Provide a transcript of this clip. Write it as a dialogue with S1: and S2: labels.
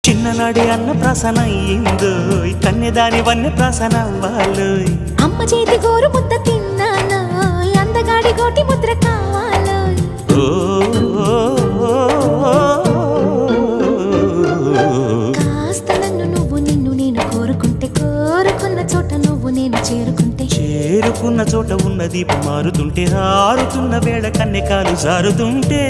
S1: చిన్ననాడి అన్న ప్రాసన అయ్యిందో కన్యదాని వన్నె ప్రాసన అవ్వాలో
S2: అమ్మ చేతి గోరు ముద్ద తిన్నాను అందగాడి గోటి ముద్ర కావాలో కాస్త నన్ను నువ్వు నిన్ను నేను కోరుకుంటే కోరుకున్న చోట నువ్వు నేను
S1: చేరుకున్న చోట ఉన్న దీపం మారుతుంటే ఆరుతున్న వేళ కన్నె కాలు జారుతుంటే